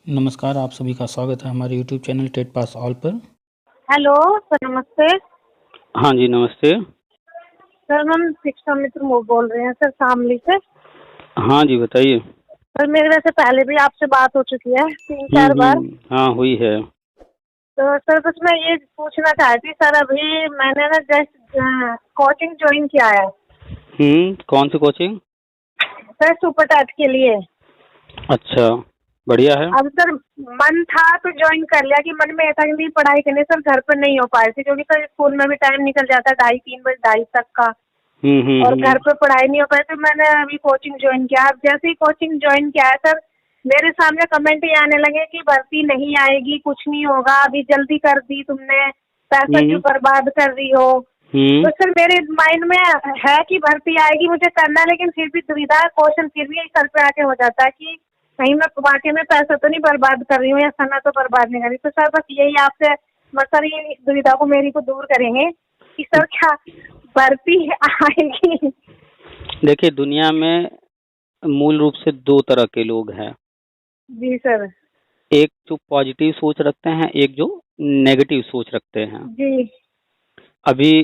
नमस्कार, आप सभी का स्वागत है हमारे YouTube channel TET pass all पर। हेलो सर, नमस्ते हाँ जी, नमस्ते। सर। हम शिक्षा मित्र बोल रहे हैं सर, शामली से। हाँ जी, बताइए। सर मेरे वैसे पहले भी आपसे बात हो चुकी है 3-4 बार। हाँ, हुई है। तो सर कुछ मैं ये पूछना चाहती सर, अभी मैंने ना जस्ट कोचिंग ज्वाइन किया है कौन सी कोचिंग? सर, सुपर टेट के लिए। अच्छा, बढ़िया है। अब सर मन था तो ज्वाइन कर लिया कि मन में ऐसा कि नहीं पढ़ाई करनी सर, घर पर नहीं हो पाए थे क्योंकि सर स्कूल में भी टाइम निकल जाता है 2:30-3 बजे 2:30 तक का। और घर पे पढ़ाई नहीं हो पाई तो मैंने अभी कोचिंग ज्वाइन किया। अब जैसे ही कोचिंग ज्वाइन किया है सर, मेरे सामने कमेंट ही आने लगे कि भर्ती नहीं आएगी, कुछ नहीं होगा, अभी जल्दी कर दी तुमने, पैसा क्यों हम्म बर्बाद कर रही हो। हम्म तो सर मेरे माइंड में है कि भर्ती आएगी, मुझे करना है, लेकिन फिर भी दुविधा क्वेश्चन फिर भी सर पे आके हो जाता है कि कहीं मैं वाकई में पैसा तो नहीं बर्बाद कर रही हूँ या समय तो बर्बाद नहीं कर रही। तो सर बस यही आपसे सर ये इस दुविधा को मेरी को दूर करेंगे कि सर क्या भर्ती आएगी। देखिए, दुनिया में मूल रूप से दो तरह के लोग हैं। जी सर। एक जो पॉजिटिव सोच रखते हैं, एक जो नेगेटिव सोच रखते हैं। जी अभी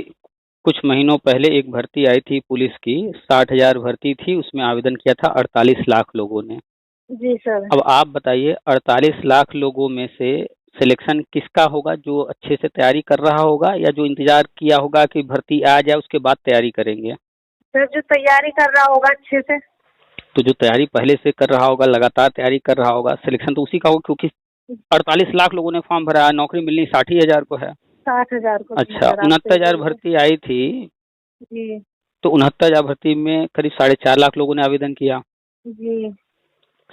कुछ महीनों पहले एक भर्ती आई थी पुलिस की, 60,000 भर्ती थी, उसमें आवेदन किया था 48 लाख लोगों ने। जी सर। अब आप बताइए, 48 लाख लोगों में से सिलेक्शन किसका होगा? जो अच्छे से तैयारी कर रहा होगा या जो इंतजार किया होगा कि भर्ती आ जाए उसके बाद तैयारी करेंगे? सर जो तैयारी कर रहा होगा अच्छे से। तो जो तैयारी पहले से कर रहा होगा, लगातार तैयारी कर रहा होगा, सिलेक्शन तो उसी का होगा, क्योंकि 48 लाख लोगों ने फॉर्म भरा है, नौकरी मिलनी 60,000 को है। 60,000 को। जी अच्छा, सर, आप सही 69,000 बोल रहे भर्ती आई थी, हैं। जी तो 69,000 भर्ती में करीब 4.5 लाख लोगों ने आवेदन किया। जी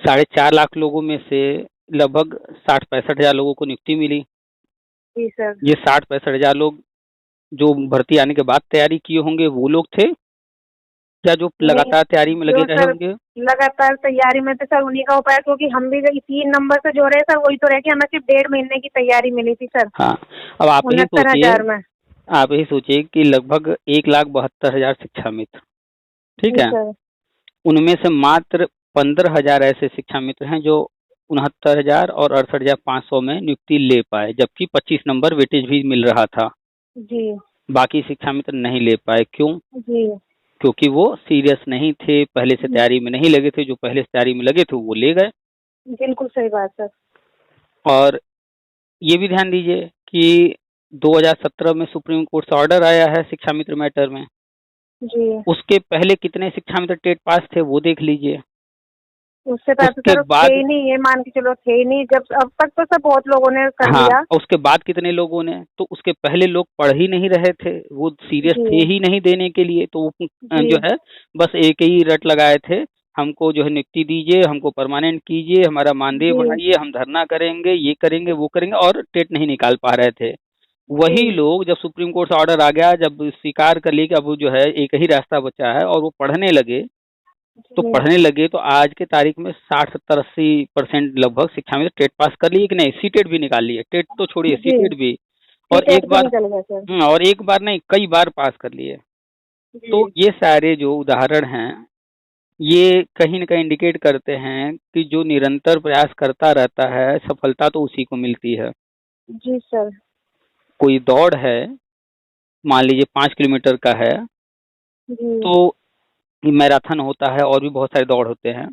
4.5 लाख लोगों में से लगभग 60-65 हजार लोगों को नियुक्ति मिली। जी सर। ये 60-65 हजार लोग जो भर्ती आने के बाद तैयारी किए होंगे वो लोग थे, या जो नहीं, लगातार तैयारी में लगे जो रहे सर होंगे? लगातार तैयारी में तो सर उन्हीं का हो पाया, क्योंकि हम भी 3 नंबर से जो रहे सर वही तो रहे कि हमें सिर्फ 1.5 महीने की तैयारी मिली थी सर। हाँ, अब आप यही सोचिए, 69,000 में। कि लगभग 1,72,000 शिक्षा मित्र, ठीक जी है, सर। उनमें से मात्र 15,000 ऐसे शिक्षा मित्र हैं जो 69,000 और 68,500 में नियुक्ति ले पाए, जबकि 25 नंबर वेटेज भी मिल रहा था। जी बाकी शिक्षा मित्र नहीं ले पाए, क्यों? जी क्योंकि वो सीरियस नहीं थे, पहले से तैयारी में नहीं लगे थे। जो पहले से तैयारी में लगे थे वो ले गए। बिल्कुल सही बात सर। और ये भी ध्यान दीजिए कि 2017 में सुप्रीम कोर्ट से ऑर्डर आया है शिक्षा मित्र मैटर में। जी उसके पहले कितने शिक्षा मित्र टेट पास थे वो देख लीजिए। उससे पहले तो उसके सर थे बाद, ही नहीं, ये मान के चलो थे ही नहीं, जब अब तक तो सब बहुत लोगों ने कर हाँ, लिया। उसके बाद कितने लोगों ने, तो उसके पहले लोग पढ़ ही नहीं रहे थे, वो सीरियस जी थे ही नहीं देने के लिए, तो वो जी जो है बस एक ही रट लगाए थे, हमको जो है नियुक्ति दीजिए, हमको परमानेंट कीजिए, हमारा मानदेय जी बढ़ाइए, हम धरना करेंगे, ये करेंगे वो करेंगे, और टेट नहीं निकाल पा रहे थे। जी वही लोग जब सुप्रीम कोर्ट से ऑर्डर आ गया, जब स्वीकार कर लिए कि अब जो है एक ही रास्ता बचा है, और वो पढ़ने लगे, तो जी पढ़ने लगे तो आज के तारीख में 60-70-80% लगभग शिक्षा में टेट पास कर लिए कि नहीं, सी टेट भी निकाल लिए, टेट तो छोड़िए सी जी टेट भी। और सीटेट एक भी बार, निकल गया सर। और एक बार नहीं, कई बार पास कर लिए। तो जी ये सारे जो उदाहरण हैं, ये कहीं न कहीं इंडिकेट करते हैं कि जो निरंतर प्रयास करता रहता है, सफलता तो उसी को मिलती है। जी सर। कोई दौड़ है, मान लीजिए 5 किलोमीटर का है, जी तो मैराथन होता है और भी बहुत सारे दौड़ होते हैं।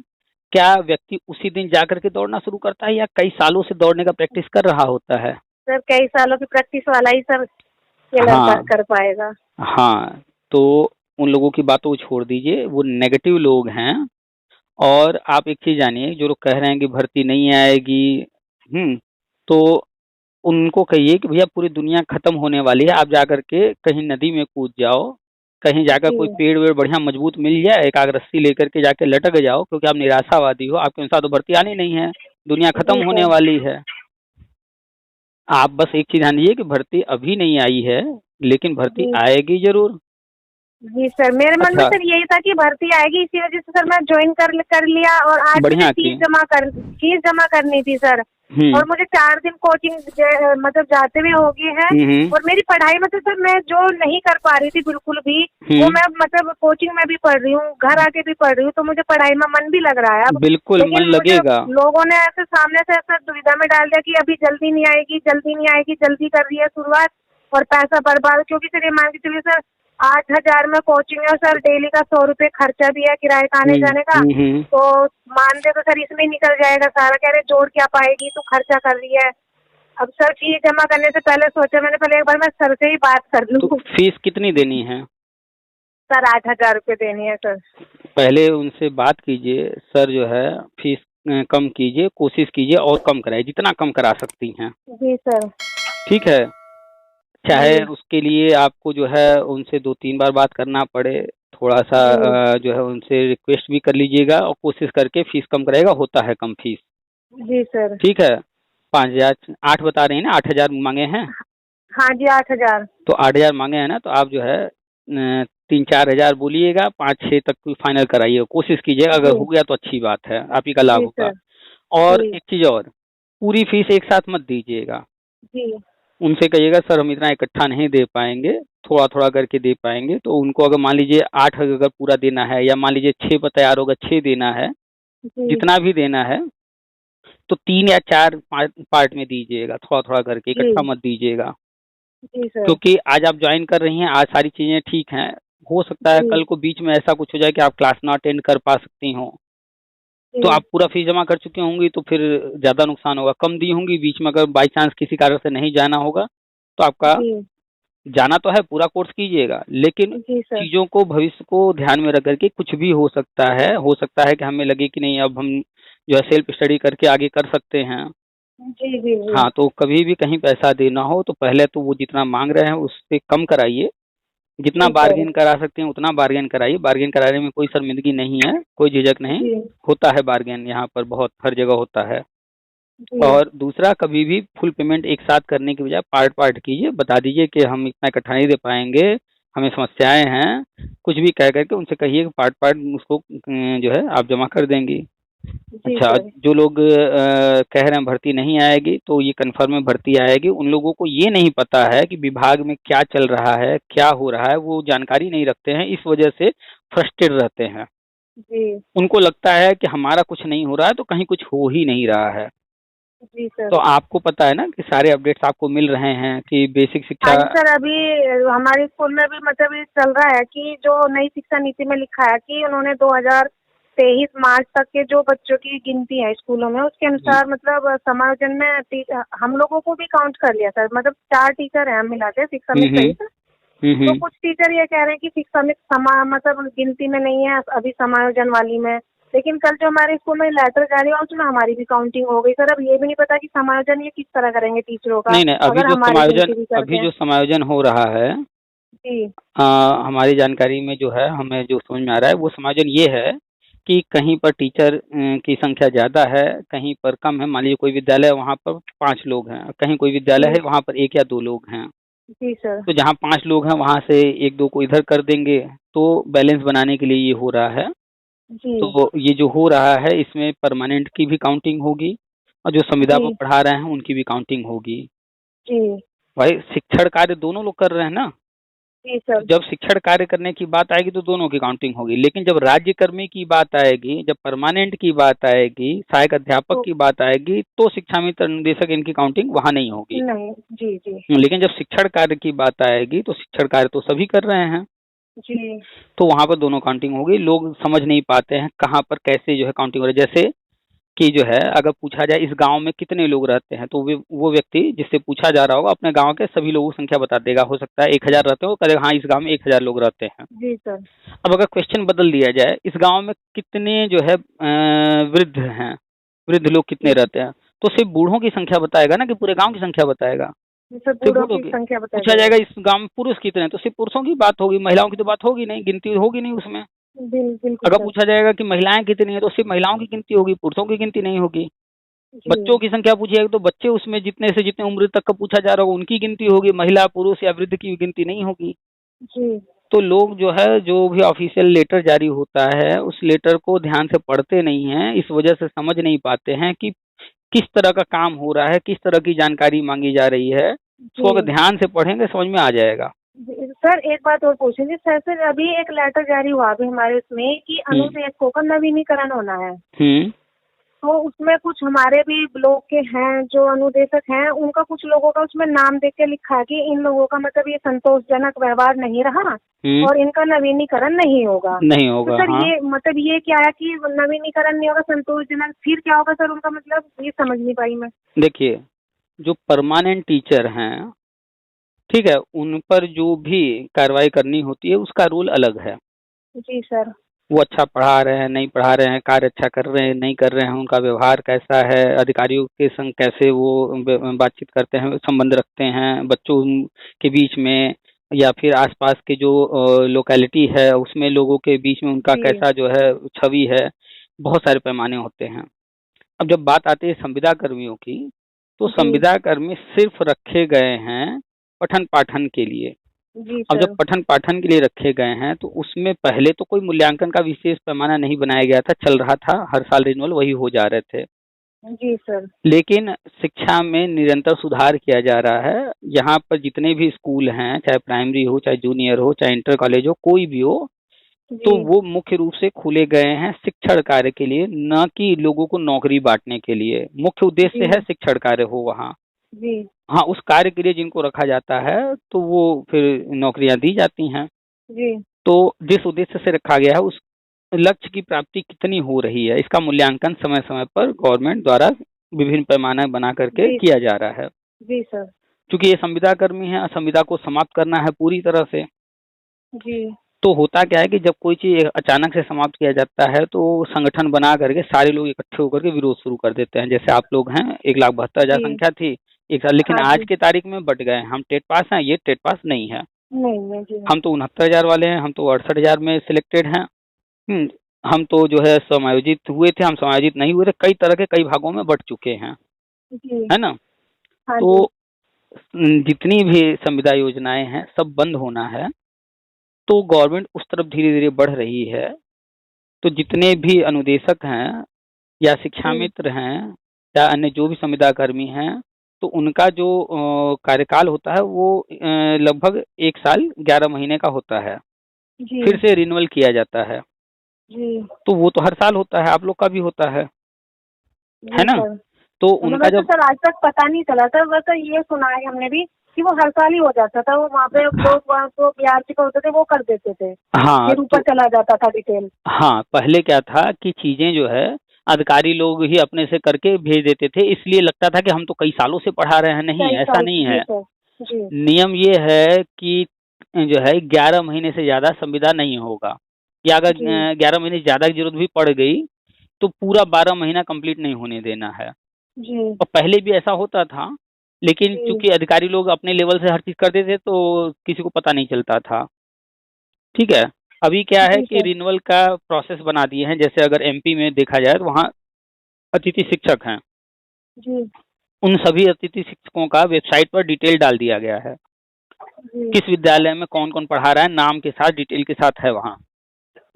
क्या व्यक्ति उसी दिन जाकर के दौड़ना शुरू करता है, या कई सालों से दौड़ने का प्रैक्टिस कर रहा होता है? सर कई सालों की प्रैक्टिस वाला ही सर ये लड़का हाँ, कर पाएगा। हाँ, तो उन लोगों की बातों को छोड़ दीजिए, वो नेगेटिव लोग हैं। और आप एक चीज़ जानिए, जो लोग कह रहे हैं कि भर्ती नहीं आएगी, तो उनको कहिए कि भैया पूरी दुनिया खत्म होने वाली है, आप जाकर के कहीं नदी में कूद जाओ, कहीं जाकर जी कोई पेड़-वेड़ बढ़िया मजबूत मिल जाए, एक आग रस्सी लेकर के जाके लटक जाओ, क्योंकि आप निराशावादी हो, आपके अनुसार तो भर्ती आनी नहीं है, दुनिया जी खत्म होने सर। वाली है। आप बस एक चीज़ ध्यान दीजिए कि भर्ती अभी नहीं आई है, लेकिन भर्ती जी आएगी ज़रूर। जी सर, मेरे मन में अच्छा, सर यही था कि भर्ती आएगी, इसी वजह से सर मैं ज्वाइन कर लिया। और आज मुझे बढ़िया की। फीस जमा करनी थी सर। हम्म और मुझे 4 दिन कोचिंग मतलब जाते हुए हो गए हैं। हम्म और मेरी पढ़ाई मतलब सर मैं जो नहीं कर पा रही थी बिल्कुल भी, वो हम्म मैं मतलब कोचिंग में भी पढ़ रही हूँ, घर आके भी पढ़ रही हूँ, तो मुझे पढ़ाई में मन भी लग रहा है अब। बिल्कुल मन लेकिन मुझे लगेगा। लोगों ने ऐसे सामने से ऐसा दुविधा में डाल दिया कि अभी जल्दी नहीं आएगी, जल्दी नहीं आएगी, जल्दी कर रही है शुरुआत और पैसा बर्बाद। क्योंकि सर ये मान के चलिए सर, 8,000 में कोचिंग है सर, डेली का 100 रुपये खर्चा भी है किराए का आने जाने का। हम्म। तो मान दे तो सर इसमें ही निकल जाएगा सारा। कह रहे जोड़ क्या पाएगी, तो खर्चा कर रही है। अब सर फीस जमा करने से पहले सोचा मैंने, पहले एक बार मैं सर से ही बात कर तो लूँ। फीस कितनी देनी है? सर 8,000 रुपये देनी है सर। पहले उनसे बात कीजिए, सर जो है फीस कम कीजिए, कोशिश कीजिए और कम कराइए, जितना कम करा सकती हैं। जी सर। ठीक है, चाहे जी उसके लिए आपको जो है उनसे 2-3 बार बात करना पड़े, थोड़ा सा जी जो है उनसे रिक्वेस्ट भी कर लीजिएगा और कोशिश करके फीस कम कराएगा, होता है कम फीस। जी सर। ठीक है, 5,000 8 बता रही हैं ना, 8,000 मांगे हैं। हाँ जी 8,000। तो 8,000 मांगे हैं ना, तो आप जो है 3-4 हज़ार बोलिएगा, 5-6 तक फाइनल कराइएगा, कोशिश कीजिएगा, अगर जी हो गया तो अच्छी बात है, आप ही का लाभ जी होगा। सर। और जी एक चीज़ और, पूरी फीस एक साथ मत दीजिएगा। जी उनसे कहिएगा सर हम इतना इकट्ठा नहीं दे पाएंगे, थोड़ा थोड़ा करके दे पाएंगे। तो उनको अगर मान लीजिए 8 अगर पूरा देना है, या मान लीजिए 6 पर तैयार होगा, 6 देना है, जी जितना भी देना है, तो 3 या 4 पार्ट में दीजिएगा, थोड़ा थोड़ा करके, जी इकट्ठा मत दीजिएगा। जी सर। क्योंकि आज आप ज्वाइन कर रही हैं, आज सारी चीज़ें ठीक हैं, हो सकता है जी कल को बीच में ऐसा कुछ हो जाए कि आप क्लास ना अटेंड कर पा सकती हों। तो जी आप पूरा फीस जमा कर चुकी होंगी, तो फिर ज़्यादा नुकसान होगा। कम दी होंगी, बीच में अगर बाई चांस किसी कारण से नहीं जाना होगा, तो आपका जी जाना तो है, पूरा कोर्स कीजिएगा, लेकिन जी सर। चीज़ों को, भविष्य को ध्यान में रख कर के, कुछ भी हो सकता है कि हमें लगे कि नहीं अब हम जो है सेल्फ स्टडी करके आगे कर सकते हैं। जी जी जी हाँ, तो कभी भी कहीं पैसा देना हो तो पहले तो वो जितना माँग रहे हैं उससे कम कराइए, जितना जी सर। बार्गेन करा सकते हैं उतना बार्गेन कराइए, बार्गेन कराने में कोई शर्मिंदगी नहीं है, कोई झिझक नहीं, जी होता है बार्गेन यहाँ पर बहुत, हर जगह होता है। जी और दूसरा, कभी भी फुल पेमेंट एक साथ करने की बजाय पार्ट-पार्ट कीजिए, बता दीजिए कि हम इतना इकट्ठा नहीं दे पाएँगे, हमें समस्याएँ हैं, कुछ भी कह कर के उनसे कहिए कि पार्ट-पार्ट उसको जो है आप जमा कर देंगी। जी अच्छा, सर। जो लोग कह रहे हैं भर्ती नहीं आएगी, तो ये कन्फर्म है भर्ती आएगी। उन लोगों को ये नहीं पता है कि विभाग में क्या चल रहा है, क्या हो रहा है, वो जानकारी नहीं रखते हैं, इस वजह से फ्रस्ट्रेट रहते हैं। जी उनको लगता है कि हमारा कुछ नहीं हो रहा है, तो कहीं कुछ हो ही नहीं रहा है। जी सर। तो आपको पता है ना कि सारे अपडेट्स आपको मिल रहे हैं कि बेसिक हाँ शिक्षा। जी सर, अभी हमारे स्कूल में भी मतलब ये चल रहा है कि जो नई शिक्षा नीति में लिखा है कि उन्होंने 2023 मार्च तक के जो बच्चों की गिनती है स्कूलों में, उसके जी। अनुसार मतलब समायोजन में हम लोगों को भी काउंट कर लिया सर। मतलब 4 टीचर हैं हम मिला के शिक्षा हुँ, में हुँ। सहित। हुँ, तो हुँ। कुछ टीचर ये कह रहे हैं कि शिक्षा में मतलब गिनती में नहीं है अभी, समायोजन वाली में। लेकिन कल जो हमारे स्कूल में लेटर जारी हुआ उसमें हमारी भी काउंटिंग हो गई सर। अब ये भी नहीं पता कि समायोजन ये किस तरह करेंगे टीचरों का, नहीं, नहीं, अगर हमारी गिनती भी करते अभी हैं। जो समायोजन हो रहा है, जी अ, हमारी जानकारी में जो है, हमें जो समझ में आ रहा है, वो समायोजन ये है कि कहीं पर टीचर की संख्या ज़्यादा है, कहीं पर कम है। मान लीजिए कोई विद्यालय है, वहाँ पर 5 लोग हैं, कहीं कोई विद्यालय जी है, वहाँ पर 1 या 2 लोग हैं। जी सर। तो जहाँ 5 लोग हैं, वहाँ से 1-2 को इधर कर देंगे, तो बैलेंस बनाने के लिए ये हो रहा है। जी तो ये जो हो रहा है, इसमें परमानेंट की भी काउंटिंग होगी और जो संविदा पर जी पढ़ा रहे हैं, उनकी भी काउंटिंग होगी। जी भाई, शिक्षण कार्य दोनों लोग कर रहे हैं ना, जी तो सर। जब शिक्षण कार्य करने की बात आएगी तो दोनों की काउंटिंग होगी। लेकिन जब राज्यकर्मी की बात आएगी, जब परमानेंट की बात आएगी, सहायक अध्यापक तो की बात आएगी, तो शिक्षा मित्र निदेशक इनकी काउंटिंग वहाँ नहीं होगी। नहीं। जी जी लेकिन जब शिक्षण कार्य की बात आएगी, तो शिक्षण कार्य तो सभी कर रहे हैं, जी तो वहाँ पर दोनों काउंटिंग होगी। लोग समझ नहीं पाते हैं कहाँ पर कैसे जो है काउंटिंग हो रही है। जैसे कि जो है, अगर पूछा जाए इस गांव में कितने लोग रहते हैं, तो वो व्यक्ति जिससे पूछा जा रहा होगा अपने गांव के सभी लोगों की संख्या बता देगा। हो सकता है 1,000 रहते हो, कहेगा हाँ इस गांव में 1,000 लोग रहते हैं। जी सर। अब अगर क्वेश्चन बदल दिया जाए, इस गांव में कितने जो है वृद्ध हैं, वृद्ध लोग कितने जी रहते हैं, तो सिर्फ बूढ़ों की संख्या बताएगा ना, कि पूरे गांव की संख्या बताएगा? जी सर, सिर्फ बूढ़ों बूढ़ों की की। संख्या बता पूछा देगा। जाएगा इस गांव में पुरुष कितने हैं, तो सिर्फ पुरुषों की बात होगी, महिलाओं की तो बात होगी नहीं, गिनती होगी नहीं उसमें। बिल्कुल अगर सर। पूछा जाएगा कि महिलाएं कितनी हैं, तो सिर्फ महिलाओं की गिनती होगी, पुरुषों की गिनती नहीं होगी। बच्चों जी की संख्या पूछी जाएगी तो बच्चे उसमें जितने से जितने उम्र तक का पूछा जा रहा होगा उनकी गिनती होगी, महिला पुरुष या वृद्ध की गिनती नहीं होगी। जी तो लोग जो है, जो भी ऑफिशियल लेटर जारी होता है उस लेटर को ध्यान से पढ़ते नहीं हैं, इस वजह से समझ नहीं पाते हैं कि किस तरह का काम हो रहा है, किस तरह की जानकारी मांगी जा रही है। उसको अगर जी ध्यान से पढ़ेंगे समझ में आ जाएगा। सर, एक बात और पूछनी थी सर से, अभी एक लेटर जारी हुआ अभी हमारे उसमें कि अनुदेशकों का नवीनीकरण होना है। हम्म। तो उसमें कुछ हमारे भी ब्लॉक के हैं जो अनुदेशक हैं, उनका कुछ लोगों का उसमें नाम देख के लिखा है कि इन लोगों का मतलब ये संतोषजनक व्यवहार नहीं रहा और इनका नवीनीकरण नहीं होगा। नहीं तो होगा, सर हाँ। ये मतलब ये क्या है कि नवीनीकरण नहीं होगा, संतोषजनक, फिर क्या होगा सर उनका, मतलब ये समझ नहीं पाई मैं। देखिए, जो परमानेंट टीचर हैं, ठीक है, उन पर जो भी कार्रवाई करनी होती है उसका रूल अलग है। जी सर। वो अच्छा पढ़ा रहे हैं, नहीं पढ़ा रहे हैं, कार्य अच्छा कर रहे हैं, नहीं कर रहे हैं, उनका व्यवहार कैसा है, अधिकारियों के संग कैसे वो बातचीत करते हैं, संबंध रखते हैं बच्चों के बीच में, या फिर आसपास के जो लोकेलिटी है उसमें लोगों के बीच में उनका जी कैसा जो है छवि है। बहुत सारे पैमाने होते हैं। अब जब बात आती है संविदा कर्मियों की, तो जी संविदा कर्मी सिर्फ रखे गए हैं पठन पाठन के लिए। जी अब जब सर। पठन पाठन के लिए रखे गए हैं तो उसमें पहले तो कोई मूल्यांकन का विशेष पैमाना नहीं बनाया गया था, चल रहा था, हर साल रिन्यूअल वही हो जा रहे थे। जी सर। लेकिन शिक्षा में निरंतर सुधार किया जा रहा है। यहाँ पर जितने भी स्कूल हैं, चाहे प्राइमरी हो, चाहे जूनियर हो, चाहे इंटर कॉलेज हो, कोई भी हो, तो जी वो मुख्य रूप से खुले गए हैं शिक्षण कार्य के लिए, न कि लोगों को नौकरी बांटने के लिए। मुख्य उद्देश्य जी है शिक्षण कार्य हो वहाँ। जी हाँ, उस कार्य के लिए जिनको रखा जाता है तो वो फिर नौकरियां दी जाती हैं। जी तो जिस उद्देश्य से रखा गया है उस लक्ष्य की प्राप्ति कितनी हो रही है, इसका मूल्यांकन समय समय पर गवर्नमेंट द्वारा विभिन्न पैमाने बना करके जी किया जा रहा है। जी सर। क्योंकि ये संविदा कर्मी है, संविदा को समाप्त करना है पूरी तरह से। जी तो होता क्या है कि जब कोई चीज अचानक से समाप्त किया जाता है तो संगठन बना करके सारे लोग इकट्ठे होकर के विरोध शुरू कर देते हैं। जैसे आप लोग हैं, 1,72,000 जी संख्या थी एक साल, लेकिन हाँ आज जी। के तारीख में बट गए। हम टेट पास हैं, ये टेट पास नहीं है। नहीं है जी। हम तो 69,000 वाले हैं, हम तो 68,000 में सिलेक्टेड हैं। हम तो जो है समायोजित हुए थे, हम समायोजित नहीं हुए थे, कई तरह के कई भागों में बट चुके हैं, जी है ना। हाँ तो जी। जितनी भी संविदा योजनाएं हैं सब बंद होना है। तो गवर्नमेंट उस तरफ धीरे धीरे बढ़ रही है। तो जितने भी अनुदेशक हैं या शिक्षा जी मित्र हैं या अन्य जो भी संविदा कर्मी हैं, तो उनका जो कार्यकाल होता है वो लगभग 1 साल 11 महीने का होता है। जी फिर से रिन्यूअल किया जाता है। जी तो वो तो हर साल होता है, आप लोग का भी होता है जी ना। सर। तो हमें उनका वैसे जब सर आज तक पता नहीं चला था, वैसे ये सुना है हमने भी कि वो हर साल ही हो जाता था, वो वहाँ पे लोग वहाँ तो बिहार के होते थे वो कर देते थे, हाँ फिर ऊपर तो चला जाता था डिटेल। हाँ, पहले क्या था कि चीजें जो है अधिकारी लोग ही अपने से करके भेज देते थे, इसलिए लगता था कि हम तो कई सालों से पढ़ा रहे हैं। नहीं, सही ऐसा साल नहीं जी है। सर। जी नियम ये है कि जो है 11 महीने से ज्यादा संविदा नहीं होगा, या अगर जी 11 महीने ज्यादा की जरूरत भी पड़ गई तो पूरा 12 महीना कंप्लीट नहीं होने देना है। जी और पहले भी ऐसा होता था, लेकिन जी चूंकि अधिकारी लोग अपने लेवल से हर चीज करते थे तो किसी को पता नहीं चलता था। ठीक है। अभी क्या है जी कि सर। रिन्यूअल का प्रोसेस बना दिए हैं। जैसे अगर एमपी में देखा जाए तो वहाँ अतिथि शिक्षक हैं, जी उन सभी अतिथि शिक्षकों का वेबसाइट पर डिटेल डाल दिया गया है। जी किस विद्यालय में कौन कौन पढ़ा रहा है, नाम के साथ, डिटेल के साथ है वहाँ।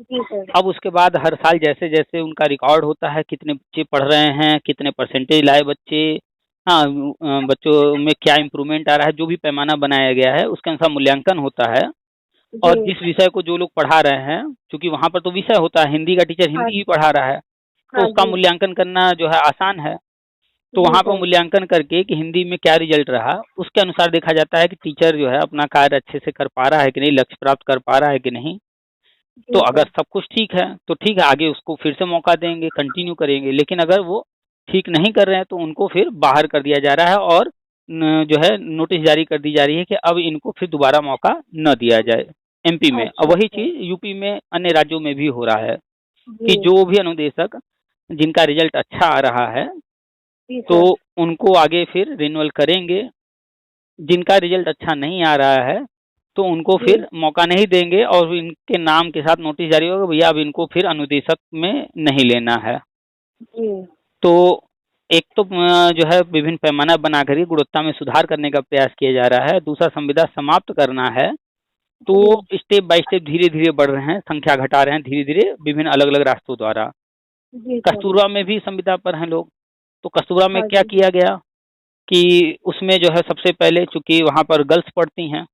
जी सर। अब उसके बाद हर साल जैसे जैसे उनका रिकॉर्ड होता है, कितने बच्चे पढ़ रहे हैं, कितने परसेंटेज लाए बच्चे, हाँ, बच्चों में क्या इम्प्रूवमेंट आ रहा है, जो भी पैमाना बनाया गया है उसके अनुसार मूल्यांकन होता है। और जी जिस विषय को जो लोग पढ़ा रहे हैं, क्योंकि वहाँ पर तो विषय होता है, हिंदी का टीचर हाँ हिंदी ही पढ़ा रहा है, तो हाँ उसका जी मूल्यांकन करना जो है आसान है। तो जी वहाँ पर सर। मूल्यांकन करके कि हिंदी में क्या रिजल्ट रहा, उसके अनुसार देखा जाता है कि टीचर जो है अपना कार्य अच्छे से कर पा रहा है कि नहीं, लक्ष्य प्राप्त कर पा रहा है कि नहीं। तो जी अगर सर। सब कुछ ठीक है तो ठीक है, आगे उसको फिर से मौका देंगे, कंटिन्यू करेंगे। लेकिन अगर वो ठीक नहीं कर रहे हैं तो उनको फिर बाहर कर दिया जा रहा है, और जो है नोटिस जारी कर दी जा रही है कि अब इनको फिर दोबारा मौका न दिया जाए। एमपी में, और अच्छा वही अच्छा। चीज यूपी में अन्य राज्यों में भी हो रहा है जी कि जो भी अनुदेशक जिनका रिजल्ट अच्छा आ रहा है जी तो सर। उनको आगे फिर रिन्यूअल करेंगे। जिनका रिजल्ट अच्छा नहीं आ रहा है तो उनको जी फिर मौका नहीं देंगे, और इनके नाम के साथ नोटिस जारी होगा, भैया अब इनको फिर अनुदेशक में नहीं लेना है। जी तो एक तो जो है विभिन्न पैमाना बनाकर ही गुणवत्ता में सुधार करने का प्रयास किया जा रहा है। दूसरा, संविदा समाप्त करना है। तो स्टेप बाय स्टेप धीरे धीरे बढ़ रहे हैं, संख्या घटा रहे हैं धीरे धीरे विभिन्न अलग अलग रास्तों द्वारा। कस्तूरबा में भी संविदा पर हैं लोग, तो कस्तूरबा में क्या किया गया कि उसमें जो है सबसे पहले, चूंकि वहां पर गर्ल्स पढ़ती हैं,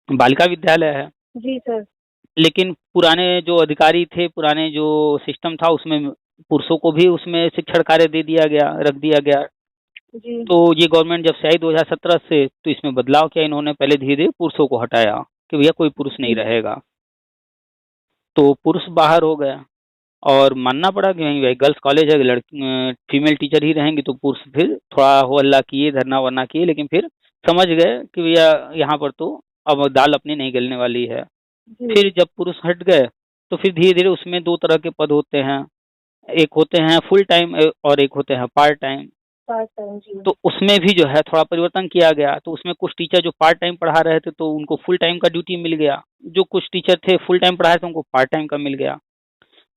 बालिका विद्यालय है जी सर, लेकिन पुराने जो अधिकारी थे, पुराने जो सिस्टम था उसमें पुरुषों को भी उसमें शिक्षण कार्य दे दिया गया, रख दिया गया। जी। तो ये गवर्नमेंट जब से आई 2017 से, तो इसमें बदलाव किया इन्होंने, पहले धीरे धीरे पुरुषों को हटाया कि भैया कोई पुरुष नहीं रहेगा, तो पुरुष बाहर हो गया। और मानना पड़ा कि नहीं भाई, गर्ल्स कॉलेज है, लड़की फीमेल टीचर ही रहेंगी, तो पुरुष फिर थोड़ा हो हल्ला किए, धरना वरना किए, लेकिन फिर समझ गए कि भैया यहाँ पर तो अब दाल अपनी नहीं गलने वाली है। फिर जब पुरुष हट गए तो फिर धीरे धीरे उसमें दो तरह के पद होते हैं, एक होते हैं फुल टाइम और एक होते हैं पार्ट टाइम। तो उसमें भी जो है थोड़ा परिवर्तन किया गया, तो उसमें कुछ टीचर जो पार्ट टाइम पढ़ा रहे थे तो उनको फुल टाइम का ड्यूटी मिल गया, जो कुछ टीचर थे फुल टाइम पढ़ा रहे थे उनको पार्ट टाइम का मिल गया।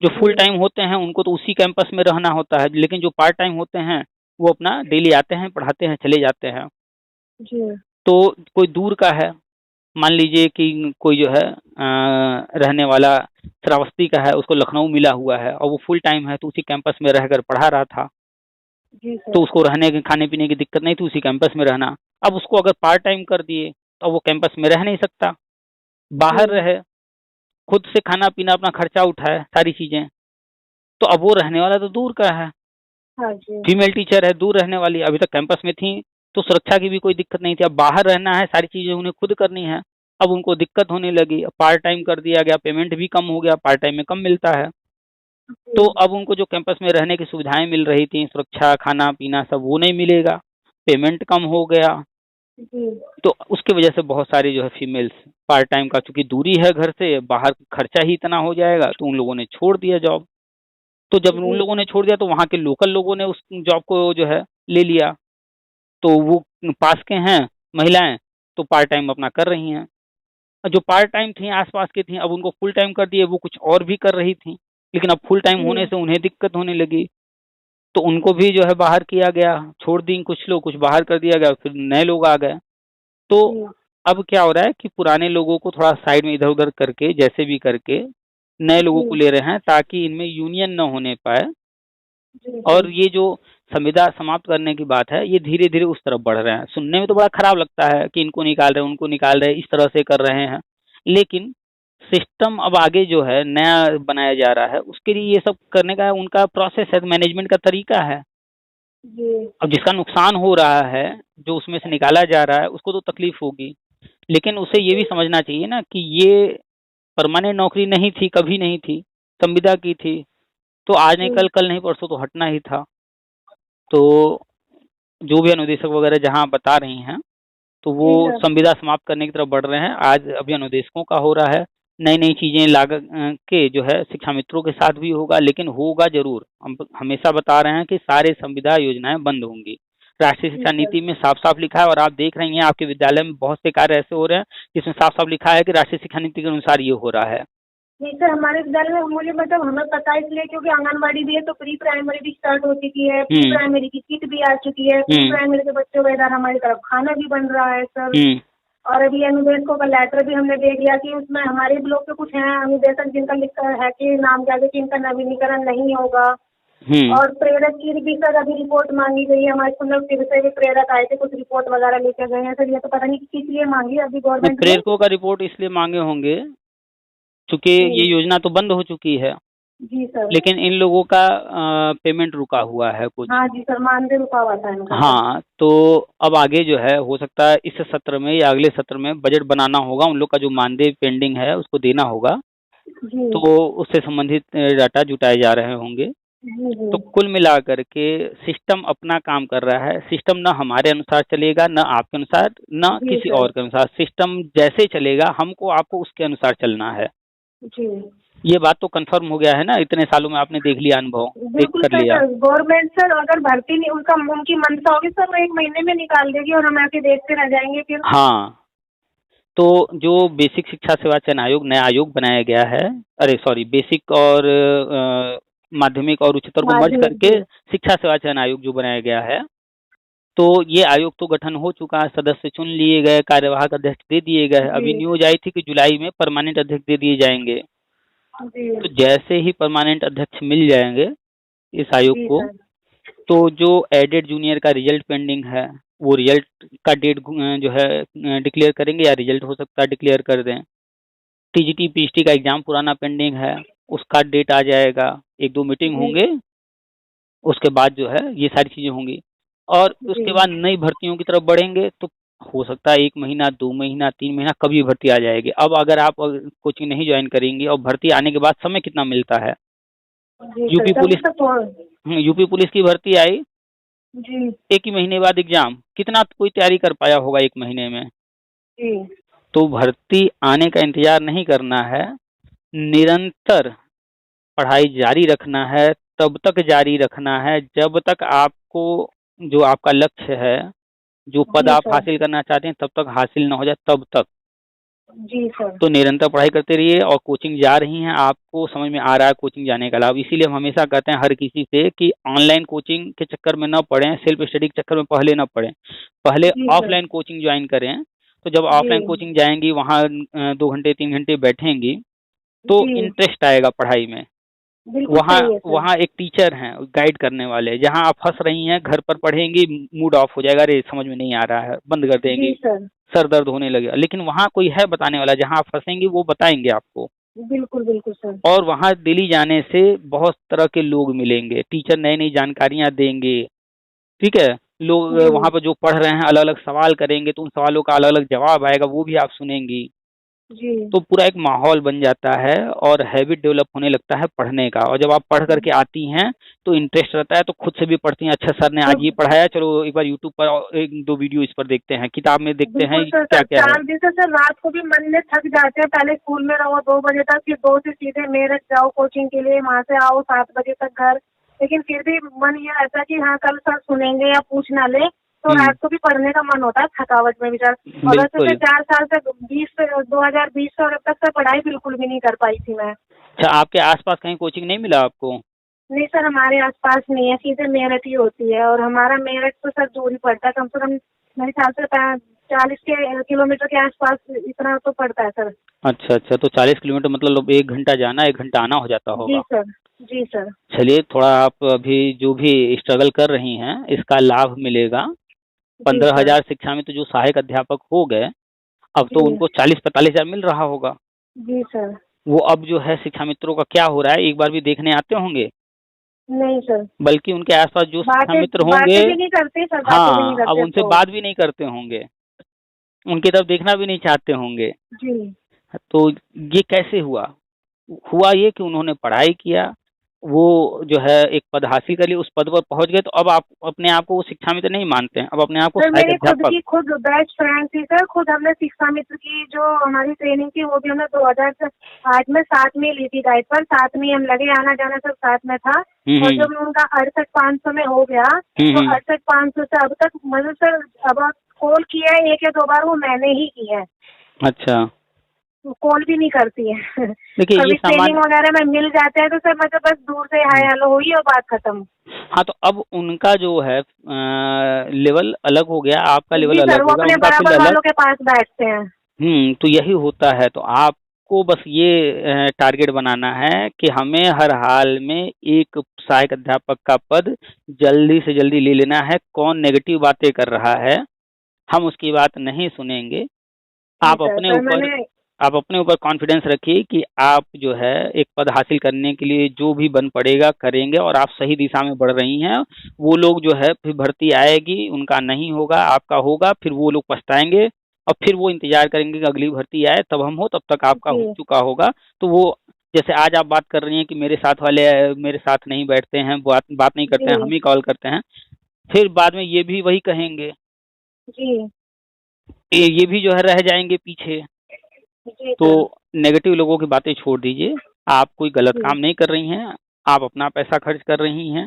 जो फुल टाइम होते हैं उनको तो उसी कैंपस में रहना होता है, लेकिन जो पार्ट टाइम होते हैं वो अपना डेली आते हैं, पढ़ाते हैं, चले जाते हैं। तो कोई दूर का है, मान लीजिए कि कोई जो है रहने वाला श्रावस्ती का है, उसको लखनऊ मिला हुआ है और वो फुल टाइम है, तो उसी कैंपस में रहकर पढ़ा रहा था, तो उसको रहने के खाने पीने की दिक्कत नहीं थी, उसी कैंपस में रहना। अब उसको अगर पार्ट टाइम कर दिए तो वो कैंपस में रह नहीं सकता, बाहर रहे, खुद से खाना पीना अपना खर्चा उठाए, सारी चीजें। तो अब वो रहने वाला तो दूर का है, फीमेल टीचर है, दूर रहने वाली, अभी तक कैंपस में थी तो सुरक्षा की भी कोई दिक्कत नहीं थी, अब बाहर रहना है, सारी चीजें उन्हें खुद करनी है, अब उनको दिक्कत होने लगी, पार्ट टाइम कर दिया गया, पेमेंट भी कम हो गया, पार्ट टाइम में कम मिलता है। तो अब उनको जो कैंपस में रहने की सुविधाएं मिल रही थी, सुरक्षा, खाना पीना, सब वो नहीं मिलेगा, पेमेंट कम हो गया। तो उसकी वजह से बहुत सारी जो है फीमेल्स पार्ट टाइम का, चूंकि दूरी है घर से, बाहर खर्चा ही इतना हो जाएगा, तो उन लोगों ने छोड़ दिया जॉब। तो जब उन लोगों ने छोड़ दिया तो वहाँ के लोकल लोगों ने उस जॉब को जो है ले लिया, तो वो पास के हैं महिलाएं, तो पार्ट टाइम अपना कर रही हैं। जो पार्ट टाइम थी आसपास की थी, अब उनको फुल टाइम कर दिए, वो कुछ और भी कर रही थी, लेकिन अब फुल टाइम होने से उन्हें दिक्कत होने लगी, तो उनको भी जो है बाहर किया गया, छोड़ दी कुछ लोग, कुछ बाहर कर दिया गया, फिर नए लोग आ गए। तो अब क्या हो रहा है कि पुराने लोगों को थोड़ा साइड में इधर उधर करके, जैसे भी करके नए लोगों को ले रहे हैं, ताकि इनमें यूनियन न होने पाए। और ये जो संविदा समाप्त करने की बात है, ये धीरे धीरे उस तरफ बढ़ रहे हैं। सुनने में तो बड़ा खराब लगता है कि इनको निकाल रहे हैं, उनको निकाल रहे हैं, इस तरह से कर रहे हैं, लेकिन सिस्टम अब आगे जो है नया बनाया जा रहा है, उसके लिए ये सब करने का उनका प्रोसेस है, मैनेजमेंट का तरीका है। अब जिसका नुकसान हो रहा है, जो उसमें से निकाला जा रहा है, उसको तो तकलीफ होगी, लेकिन उसे ये भी समझना चाहिए ना कि ये परमानेंट नौकरी नहीं थी, कभी नहीं थी, संविदा की थी, तो आज नहीं कल, कल नहीं परसों तो हटना ही था। तो जो भी अनुदेशक वगैरह जहाँ बता रही हैं, तो वो संविदा समाप्त करने की तरफ बढ़ रहे हैं। आज अभी अनुदेशकों का हो रहा है, नई नई चीजें लाग के जो है शिक्षा मित्रों के साथ भी होगा, लेकिन होगा जरूर। हम हमेशा बता रहे हैं कि सारे संविदा योजनाएं बंद होंगी, राष्ट्रीय शिक्षा नीति में साफ साफ लिखा है, और आप देख रही हैं आपके विद्यालय में बहुत से कार्य ऐसे हो रहे हैं जिसमें साफ साफ लिखा है कि राष्ट्रीय शिक्षा नीति के अनुसार ये हो रहा है। नहीं सर, हमारे विद्यालय में मुझे मतलब हमें पता है इसलिए क्योंकि आंगनबाड़ी भी है, तो प्री प्राइमरी भी स्टार्ट हो चुकी है, प्री प्राइमरी की किट भी आ चुकी है, प्री प्राइमरी के बच्चों का इधर हमारी तरफ खाना भी बन रहा है सर। और अभी अनुदेशकों का लेटर भी हमने देख लिया कि उसमें हमारे ब्लॉक के कुछ हैं अनुदेशक जिनका लिखा है कि नाम के आगे कि इनका नवीनीकरण नहीं होगा। और प्रेरक की भी सर अभी रिपोर्ट मांगी गई है, हमारे स्कूल से भी प्रेरक आए थे, कुछ रिपोर्ट वगैरह लेके गए हैं सर, ये तो पता नहीं किस लिए मांगी अभी गवर्नमेंट। प्रेरकों का रिपोर्ट इसलिए मांगे होंगे चूंकि ये योजना तो बंद हो चुकी है। जी सर। लेकिन इन लोगों का पेमेंट रुका हुआ है कुछ। हाँ जी सर, मानदेय रुका हुआ था इनका। हाँ, तो अब आगे जो है हो सकता है इस सत्र में या अगले सत्र में बजट बनाना होगा, उन लोग का जो मानदेय पेंडिंग है उसको देना होगा, तो उससे संबंधित डाटा जुटाए जा रहे होंगे। तो कुल मिलाकर के सिस्टम अपना काम कर रहा है, सिस्टम न हमारे अनुसार चलेगा, न आपके अनुसार, न किसी और के अनुसार, सिस्टम जैसे चलेगा हमको आपको उसके अनुसार चलना है। ये बात तो कंफर्म हो गया है ना, इतने सालों में आपने देख लिया, अनुभव देख कर लिया। गवर्नमेंट सर अगर भर्ती नहीं उनकी मनसा होगी सर, वो 1 महीने में निकाल देगी और हम आके देखते रह जाएंगे फिर। हाँ, तो जो बेसिक शिक्षा सेवा चयन आयोग नया आयोग बनाया गया है, अरे सॉरी, बेसिक और माध्यमिक और उच्चतर को मर्ज करके शिक्षा सेवा चयन आयोग जो बनाया गया है, तो ये आयोग तो गठन हो चुका है, सदस्य चुन लिए गए, कार्यवाहक अध्यक्ष दे दिए गए। अभी जी न्यूज आई थी कि जुलाई में परमानेंट अध्यक्ष दे दिए जाएंगे। जी तो जैसे ही परमानेंट अध्यक्ष मिल जाएंगे इस आयोग जी को, सर। तो जो एडेड जूनियर का रिजल्ट पेंडिंग है, वो रिजल्ट का डेट जो है डिक्लेयर करेंगे, या रिजल्ट हो सकता है डिक्लेयर कर दें। टीजीटी पीएचटी का एग्जाम पुराना पेंडिंग है, उसका डेट आ जाएगा। एक दो मीटिंग जी होंगे, उसके बाद जो है ये सारी चीजें होंगी, और जी उसके बाद नई भर्तियों की तरफ बढ़ेंगे। तो हो सकता है 1 महीना, 2 महीना, 3 महीना, कभी भर्ती आ जाएगी। अब अगर आप कोचिंग नहीं ज्वाइन करेंगी, और भर्ती आने के बाद समय कितना मिलता है। जी सर, यूपी तभी पुलिस तो यूपी पुलिस की भर्ती आई, जी 1 ही महीने बाद एग्जाम, कितना कोई तैयारी कर पाया होगा 1 महीने में। जी तो भर्ती आने का इंतजार नहीं करना है, निरंतर पढ़ाई जारी रखना है, तब तक जारी रखना है जब तक आपको जो आपका लक्ष्य है, जो पद जी आप सर। हासिल करना चाहते हैं, तब तक हासिल ना हो जाए, तब तक। जी सर। तो निरंतर पढ़ाई करते रहिए, और कोचिंग जा रही हैं, आपको समझ में आ रहा है कोचिंग जाने का लाभ। इसीलिए हम हमेशा कहते हैं हर किसी से कि ऑनलाइन कोचिंग के चक्कर में न पड़ें, सेल्फ स्टडी के चक्कर में पहले न पड़ें, पहले जी सर। ऑफलाइन कोचिंग ज्वाइन करें। तो जब जी ऑफलाइन कोचिंग जाएंगी, वहाँ 2 घंटे 3 घंटे बैठेंगी, तो जी इंटरेस्ट आएगा पढ़ाई में। बिल्कुल वहाँ सही है सर। वहाँ एक टीचर हैं गाइड करने वाले। जहाँ आप फंस रही हैं, घर पर पढ़ेंगी, मूड ऑफ हो जाएगा, अरे समझ में नहीं आ रहा है, बंद कर जी देंगी, सर। सर दर्द होने लगेगा। लेकिन वहाँ कोई है बताने वाला, जहाँ आप फंसेंगी वो बताएंगे आपको। बिल्कुल बिल्कुल सर। और वहाँ दिल्ली जाने से बहुत तरह के लोग मिलेंगे, टीचर नई नई जानकारियाँ देंगे, ठीक है। लोग जी वहाँ पर जो पढ़ रहे हैं अलग अलग सवाल करेंगे, तो उन सवालों का अलग अलग जवाब आएगा, वो भी आप सुनेंगी। जी तो पूरा एक माहौल बन जाता है, और हैबिट डेवलप होने लगता है पढ़ने का। और जब आप पढ़ करके आती हैं, तो इंटरेस्ट रहता है, तो खुद से भी पढ़ती हैं। अच्छा सर ने तो आज ये पढ़ाया, चलो एक बार यूट्यूब पर एक दो वीडियो इस पर देखते हैं, किताब में देखते हैं बिल्कुल सर। क्या सर क्या है। 4 दिन से सर रात को भी मन में थक जाते हैं। पहले स्कूल में रहो 2 बजे तक, फिर 2 से सीधे मेरठ जाओ कोचिंग के लिए, वहाँ से आओ 7 बजे तक घर। लेकिन फिर भी मन ये रहता है कि हाँ कल सर सुनेंगे या पूछ ना ले, तो हम्म। रात को भी पढ़ने का मन होता है थकावट में भी सर। और वैसे बिल्कुल। से 4 साल से 2020 से और अब तक सर पढ़ाई बिल्कुल भी नहीं कर पाई थी मैं। अच्छा, आपके आसपास कहीं कोचिंग नहीं मिला आपको? नहीं सर, हमारे आसपास नहीं है, सीधे मेरठ ही होती है। और हमारा मेरठ तो सर दूर ही पड़ता है, कम से कम मेरे ख्याल से 40 किलोमीटर के आसपास इतना तो पड़ता है सर। अच्छा अच्छा, तो 40 किलोमीटर मतलब 1 घंटा जाना 1 घंटा आना हो जाता जी होगा। सर। जी सर। चलिए, थोड़ा आप अभी जो भी स्ट्रगल कर रही हैं, इसका लाभ मिलेगा। जी पंद्रह सर। हजार शिक्षा में तो जो सहायक अध्यापक हो गए, अब तो जी उनको 40-45 हजार मिल रहा होगा। जी सर। वो अब जो है शिक्षा मित्रों का क्या हो रहा है, एक बार भी देखने आते होंगे। नहीं सर। बल्कि उनके आसपास जो शिक्षा बातें मित्र होंगे, बातें भी नहीं करते सर, बातें भी नहीं हाँ, अब करते उनसे तो। बात भी नहीं करते होंगे, उनकी तरफ देखना भी नहीं चाहते होंगे। जी तो ये कैसे हुआ? हुआ ये कि उन्होंने पढ़ाई किया, वो जो है एक पद हासिल कर लिया, उस पद पर पहुंच गए, तो अब आप अपने आप को वो शिक्षा मित्र नहीं मानते हैं, अब अपने आप को सर, सहायक मेरी अध्यापक। खुद बेस्ट फ्रेंड थी सर। खुद हमने शिक्षा मित्र की जो हमारी ट्रेनिंग थी वो भी हमने 2008 में साथ में ली थी गाइड पर। साथ में हम लगे, आना जाना सब साथ में था। और हम्म जब उनका 68,500 में हो गया, तो हम्म। 68,500 से अब तक मतलब सर अब कॉल किया है 1 या 2 बार, वो मैंने ही की है। अच्छा, कॉल भी नहीं करती है। देखिए ये कभी ट्रेनिंग सामान्य। वगैरह में मिल जाते हैं तो सर मतलब बस दूर से हाय हेलो हुई और बात खत्म। हाँ, तो अब उनका जो है लेवल अलग हो गया, आपका लेवल जी सर, अलग वो होगा, अपने उनका फील्ड बराबर अलग। वालों के पास बैठते हैं। तो यही होता है। तो आपको बस ये टारगेट बनाना है कि हमें हर हाल में एक सहायक अध्यापक का पद जल्दी से जल्दी ले लेना है। कौन नेगेटिव बातें कर रहा है, हम उसकी बात नहीं सुनेंगे। जी आप सर। अपने सर ऊपर मैंने आप अपने ऊपर कॉन्फिडेंस रखिए कि आप जो है एक पद हासिल करने के लिए जो भी बन पड़ेगा करेंगे, और आप सही दिशा में बढ़ रही हैं। वो लोग जो है फिर भर्ती आएगी, उनका नहीं होगा, आपका होगा, फिर वो लोग पछताएंगे, और फिर वो इंतजार करेंगे कि अगली भर्ती आए तब हम हो, तब तक आपका हो जी चुका होगा। तो वो, जैसे आज आप बात कर रही हैं कि मेरे साथ वाले मेरे साथ नहीं बैठते हैं, बात बात नहीं करते हैं, हम जी ही कॉल करते हैं, फिर बाद में ये भी वही कहेंगे, जी ये भी जो है रह जाएंगे पीछे। जी तो सर। नेगेटिव लोगों की बातें छोड़ दीजिए। आप कोई गलत जी काम नहीं कर रही हैं, आप अपना पैसा खर्च कर रही हैं,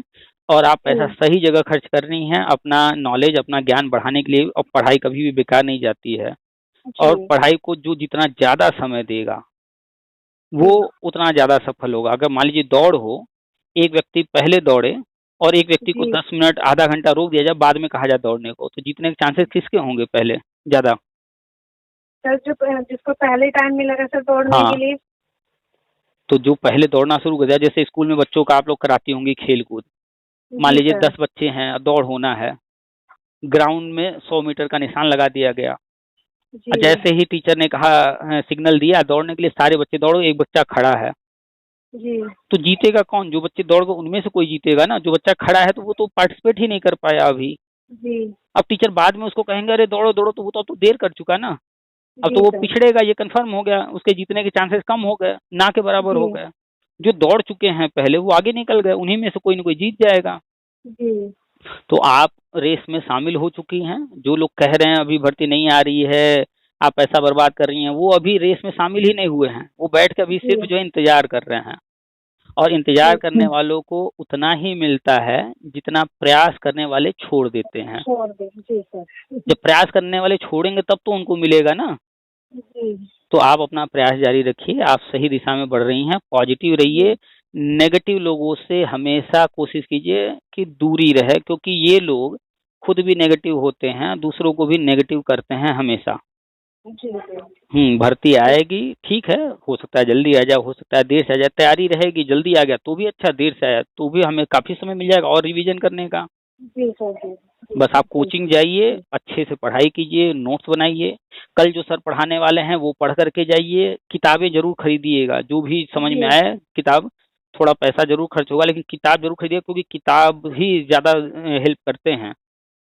और आप पैसा जी सही जगह खर्च कर रही हैं, अपना नॉलेज, अपना ज्ञान बढ़ाने के लिए। और पढ़ाई कभी भी बेकार नहीं जाती है, और जी पढ़ाई को जो जितना ज़्यादा समय देगा, वो जी उतना ज़्यादा सफल होगा। अगर मान लीजिए दौड़ हो, एक व्यक्ति पहले दौड़े, और एक व्यक्ति को जी 10 मिनट आधा घंटा रोक दिया जाए, बाद में कहा जाए दौड़ने को, तो जीतने के चांसेस किसके होंगे पहले ज्यादा? सर, जो जिसको पहले टाइम मिलेगा सर दौड़ने हाँ, के लिए। तो जो पहले दौड़ना शुरू कर दिया, जैसे स्कूल में बच्चों का आप लोग कराती होंगी खेल कूद, मान जी लीजिए सर। 10 बच्चे हैं, दौड़ होना है, ग्राउंड में 100 मीटर का निशान लगा दिया गया, जी और जैसे ही टीचर ने कहा सिग्नल दिया दौड़ने के लिए, सारे बच्चे दौड़ो, एक बच्चा खड़ा है, जी तो जीतेगा कौन? जो बच्चे दौड़ गए उनमें से कोई जीतेगा ना, जो बच्चा खड़ा है तो वो तो पार्टिसिपेट ही नहीं कर पाया अभी। जी अब टीचर बाद में उसको कहेंगे अरे दौड़ो दौड़ो, तो वो तो देर कर चुका ना, अब तो जी वो सर। पिछड़ेगा, ये कंफर्म हो गया, उसके जीतने के चांसेस कम हो गए, ना के बराबर जी हो गए। जो दौड़ चुके हैं पहले वो आगे निकल गए, उन्हीं में से कोई ना कोई जीत जाएगा। जी तो आप रेस में शामिल हो चुकी हैं, जो लोग कह रहे हैं अभी भर्ती नहीं आ रही है, आप पैसा बर्बाद कर रही हैं, वो अभी रेस में शामिल ही नहीं हुए हैं, वो बैठ के अभी सिर्फ जी जो है इंतजार कर रहे हैं। और इंतजार जी करने वालों को उतना ही मिलता है जितना प्रयास करने वाले छोड़ देते हैं। छोड़ दे। जी सर। जब प्रयास करने वाले छोड़ेंगे तब तो उनको मिलेगा ना। जी तो आप अपना प्रयास जारी रखिए, आप सही दिशा में बढ़ रही हैं, पॉजिटिव जी रहिए, नेगेटिव लोगों से हमेशा कोशिश कीजिए कि दूरी रहे, क्योंकि ये लोग खुद भी नेगेटिव होते हैं, दूसरों को भी नेगेटिव करते हैं हमेशा। जी सर। भर्ती आएगी, ठीक है, हो सकता है जल्दी आ जाए, हो सकता है देर से आ जाए, तैयारी रहेगी, जल्दी आ गया तो भी अच्छा, देर से आया तो भी हमें काफ़ी समय मिल जाएगा और रिवीजन करने का। जी सर। जी जी बस आप जी कोचिंग जाइए, अच्छे से पढ़ाई कीजिए, नोट्स बनाइए, कल जो सर पढ़ाने वाले हैं वो पढ़ करके जाइए, किताबें ज़रूर खरीदिएगा, जो भी समझ में जी आए किताब, थोड़ा पैसा ज़रूर खर्च होगा लेकिन किताब ज़रूर खरीदिए, क्योंकि किताब ही ज़्यादा हेल्प करते हैं।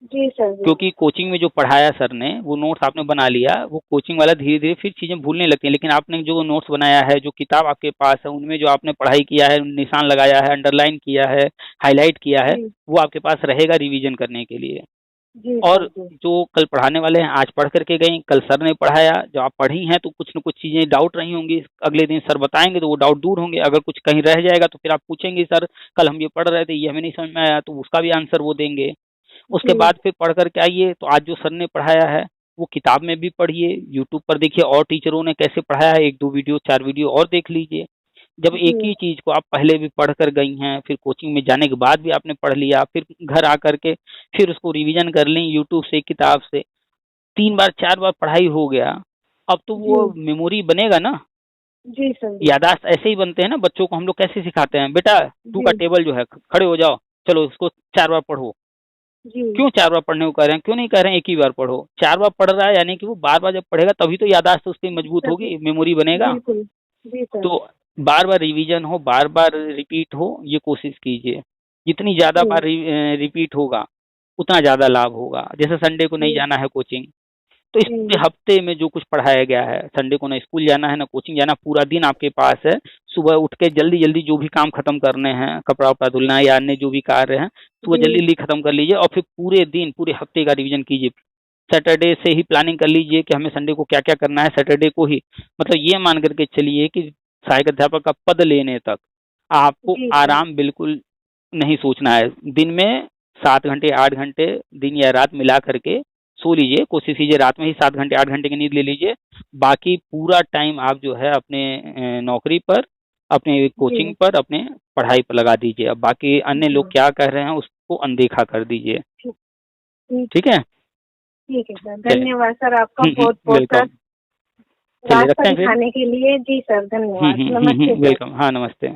जी सर। जी क्योंकि कोचिंग में जो पढ़ाया सर ने, वो नोट्स आपने बना लिया, वो कोचिंग वाला धीरे-धीरे फिर चीज़ें भूलने लगती हैं, लेकिन आपने जो नोट्स बनाया है, जो किताब आपके पास है, उनमें जो आपने पढ़ाई किया है, निशान लगाया है, अंडरलाइन किया है, हाइलाइट किया है, जी वो आपके पास रहेगा रिवीजन करने के लिए। जी सर। और जी जो कल पढ़ाने वाले हैं, आज पढ़ कर के गईं, कल सर ने पढ़ाया, जो आप पढ़ी हैं, तो कुछ न कुछ चीज़ें डाउट रही होंगी, अगले दिन सर बताएँगे तो वो डाउट दूर होंगे, अगर कुछ कहीं रह जाएगा तो फिर आप पूछेंगी, सर कल हम ये पढ़ रहे थे, ये हमें नहीं समझ में आया, तो उसका भी आंसर वो देंगे। उसके जी बाद फिर पढ़ कर के आइए, तो आज जो सर ने पढ़ाया है, वो किताब में भी पढ़िए, यूट्यूब पर देखिए और टीचरों ने कैसे पढ़ाया है, 1-2 वीडियो, 4 वीडियो और देख लीजिए। जब एक जी ही चीज़ को आप पहले भी पढ़ कर गई हैं, फिर कोचिंग में जाने के बाद भी आपने पढ़ लिया, फिर घर आकर के फिर उसको रिवीजन कर लें यूट्यूब से, किताब से, 3 बार 4 बार पढ़ाई हो गया, अब तो जी वो मेमोरी बनेगा ना। जी सर। जी याददाश्त ऐसे ही बनते हैं ना, बच्चों को हम लोग कैसे सिखाते हैं, बेटा 2 का जी टेबल जो है, खड़े हो जाओ, चलो इसको 4 बार पढ़ो। जी क्यों 4 बार पढ़ने को कह रहे हैं? क्यों नहीं कह रहे हैं 1 ही बार पढ़ो? 4 बार पढ़ रहा है यानी कि वो बार-बार जब पढ़ेगा तभी तो याददाश्त उसकी मजबूत सर। होगी, मेमोरी बनेगा। बिल्कुल। जी सर। तो बार-बार रिवीजन हो, बार-बार रिपीट हो, ये कोशिश कीजिए। जितनी ज़्यादा बार जी रिपीट होगा, उतना ज़्यादा लाभ होगा। जैसे संडे को नहीं जी जाना है कोचिंग, तो इस पूरे जी हफ्ते में जो कुछ पढ़ाया गया है, संडे को ना स्कूल जाना है, ना कोचिंग जाना, पूरा दिन आपके पास है। सुबह उठ के जल्दी-जल्दी जो भी काम खत्म करने हैं, कपड़ा-वपड़ा धुलना है या अन्य जो भी कार्य हैं, सुबह जी जल्दी-जल्दी खत्म कर लीजिए और फिर पूरे दिन, पूरे हफ्ते का रिवीजन कीजिए। सैटरडे से ही प्लानिंग कर लीजिए कि हमें संडे को क्या-क्या करना है, सैटरडे को ही मतलब ये मान कर के चलिए कि सहायक अध्यापक का पद लेने तक आपको जी सर। आराम बिल्कुल नहीं सोचना है। दिन में 7 घंटे, 8 घंटे, दिन या रात मिला करके सो लीजिए, कोशिश कीजिए रात में ही 7 घंटे, 8 घंटे की नींद ले लीजिए। बाकी पूरा टाइम आप जो है अपने नौकरी पर, अपने कोचिंग जी पर, अपने पढ़ाई पर लगा दीजिए। अब बाकी अन्य जी लोग क्या कह रहे हैं उसको अनदेखा कर दीजिए। ठीक ठीक ठीक है? ठीक है सर। चलिए। धन्यवाद सर आपका बहुत बहुत सर, वेलकम। चलिए रास्ता रखते हैं फिर। दिखाने के लिए। जी सर, धन्यवाद। नमस्ते सर। वेलकम। हाँ, नमस्ते।